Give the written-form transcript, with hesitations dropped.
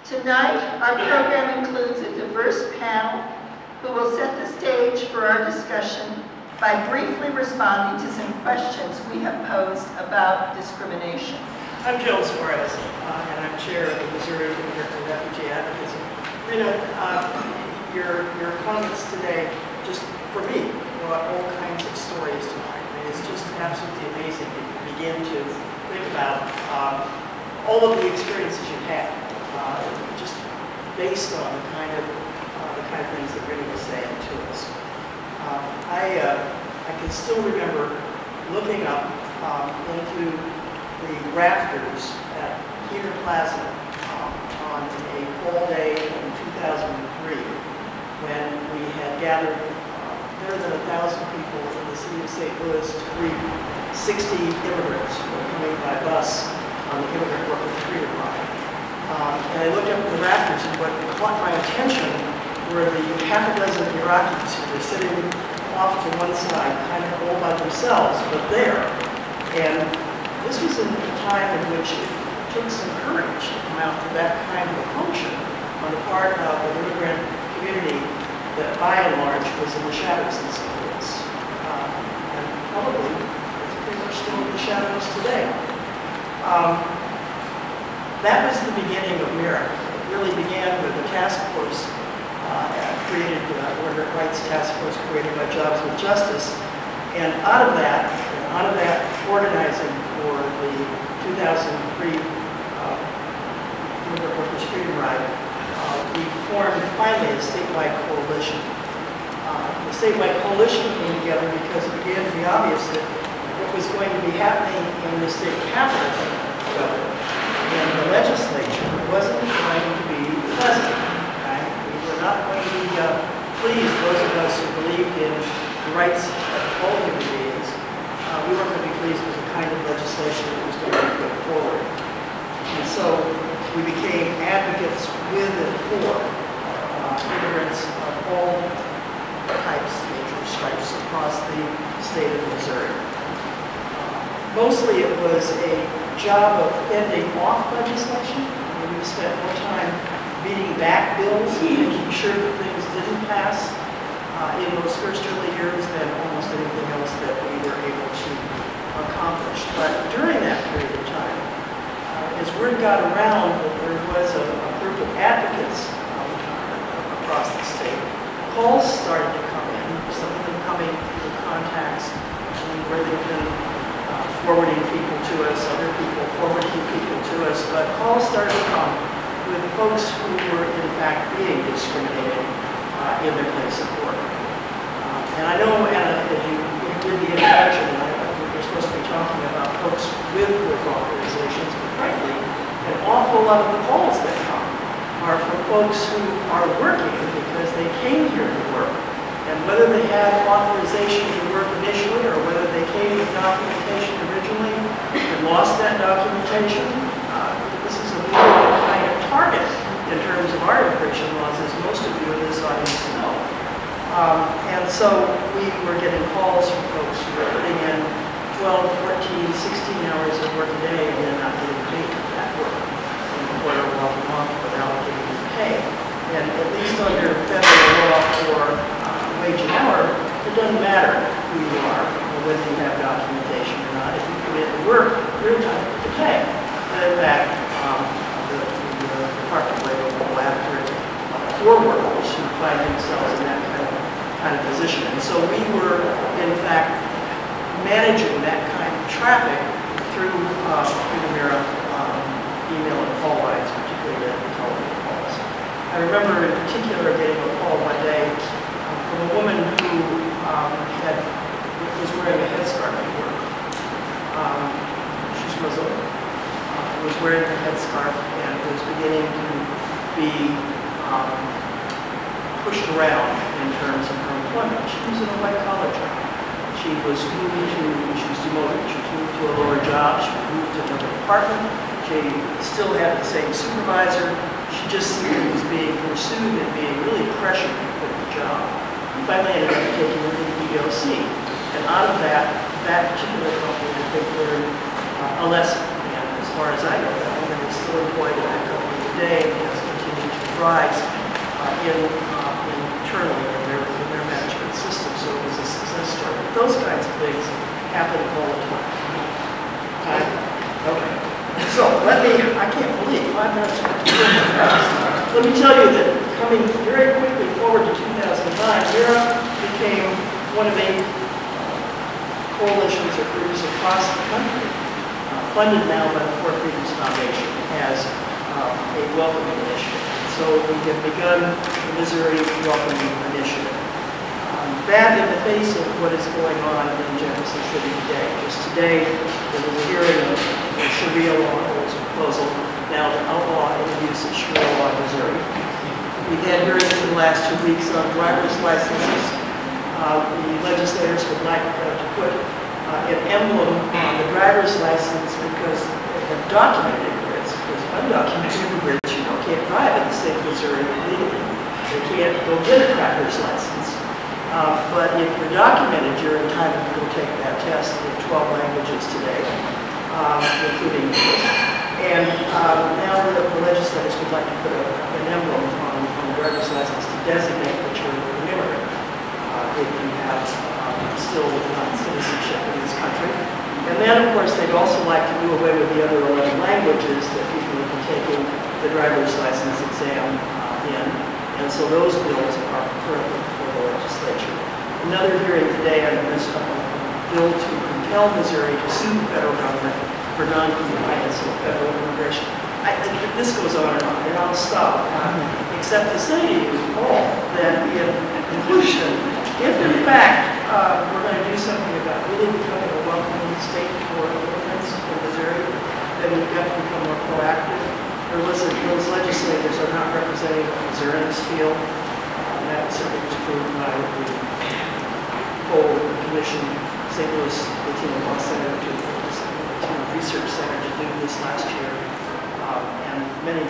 Tonight, our program includes a diverse panel who will set the stage for our discussion by briefly responding to some questions we have posed about discrimination. I'm Joan Suarez, and I'm chair of the Missouri Immigrant and Refugee Advocacy. Reena, your comments today, just for me, brought all kinds of stories to mind. I mean, it's just absolutely amazing to begin to think about all of the experiences you've had, just based on the kind of things that Reena was saying to us. I can still remember looking up into the rafters at Peter Plaza on a fall day in 2003 when we had gathered better than 1,000 people in the city of St. Louis to greet 60 immigrants who were coming by bus on the Immigrant Workers' Freedom Ride. And I looked up at the rafters, and what caught my attention were the half a dozen Iraqis who were sitting off to one side, kind of all by themselves, but there. And this was in a time in which it took some courage to come out to that kind of a function on the part of an immigrant community that, by and large, was in the shadows in St. Louis. And probably it's pretty much still in the shadows today. That was the beginning of MIRA. It really began with a task force created, Immigrant Rights Task Force created by Jobs with Justice. And out of that organizing for the 2003 Immigrant Workers' Freedom Ride, we formed finally a statewide coalition. The statewide coalition came together because it began to be obvious that what was going to be happening in the state capital and the legislature wasn't going to be pleasant. Okay? We were not going to be pleased, those of us who believed in the rights of all human beings. We weren't going to be pleased with the kind of legislation that was going to be put forward. And so we became advocates with and for immigrants of all types, major stripes across the state of Missouri. Mostly it was a job of fending off legislation. We spent more time beating back bills and making sure that things didn't pass in those first early years than almost anything else that we were able to accomplish. But during that period of time, as word got around that there was a group of advocates across the state, calls started to come in, some of them coming through contacts where they've been forwarding people to us, other people forwarding people to us, but calls started to come with folks who were in fact being discriminated in their place of work. And I know, Anna, as you did the introduction, we're supposed to be talking about folks with work authorizations, but frankly, an awful lot of the calls that come are from folks who are working because they came here to work. And whether they had authorization to work initially or whether they came with documentation originally and lost that documentation, this is a real kind of target in terms of our immigration laws, as most of you in this audience know. And so we were getting calls from folks who were putting in 12, 14, 16 hours of work a day and then not getting paid for that work in a quarter of a month without getting paid. And at least under federal law for wage an hour, it doesn't matter who you are or whether you have documentation or not. If you commit to work, you're entitled to pay. And in fact, the Department of Labor will go after for workers who find themselves in that kind of position. And so we were, in fact, managing that kind of traffic through the MIRA email and call lines, particularly the telephone calls. I remember in particular getting a call one day from a woman who was wearing a headscarf at work. She's Muslim. Was wearing a headscarf and was beginning to be pushed around in terms of her employment. She was in a white-collar job. She was demoted. She was moved to a lower job. She was moved to another department. She still had the same supervisor. She just was being pursued and being really pressured to quit the job. Finally ended up taking her to the EOC. And out of that particular company, I think, learned a lesson. And as far as I know, that woman is still employed in that company today and has strides internally in their management system. So it was a success story. But those kinds of things happen all the time. Okay. So I can't believe 5 minutes went really fast. Let me tell you that coming very quickly forward to 2009, Europe became one of 8 coalitions or groups across the country, funded now by the Four Freedoms Foundation as a welcoming initiative. So we have begun the Missouri Welcoming Initiative. That in the face of what is going on in Jefferson City today. Just today, there was a hearing of the Sharia law, there was a proposal now to outlaw any use of Sharia law in Missouri. We've had hearings in the last 2 weeks on driver's licenses. The legislators would like to put an emblem on the driver's license because they have documented immigrants. Because undocumented immigrants, can't drive in the state of Missouri legally. They can't go get a driver's license. But if you're documented, you're entitled to go take that test in 12 languages today, including English. And now the legislators would like to put an emblem on the driver's license to designate that you're an immigrant if you have still citizenship in this country. And then, of course, they'd also like to do away with the other 11 languages that people have been taking the driver's license exam in. And so those bills are currently before the legislature. Another hearing today on this bill to compel Missouri to sue the federal government for non-compliance with federal immigration. This goes on, and I'll stop, except to say to you all that in conclusion, if in fact we're going to do something about really becoming a welcoming state for immigrants in Missouri, then we've got to become more proactive. Those legislators are not representing what Missourians feel. That certainly was proved by the poll commission, St. Louis Latino Law Center, Latino Research Center to do this last year. And many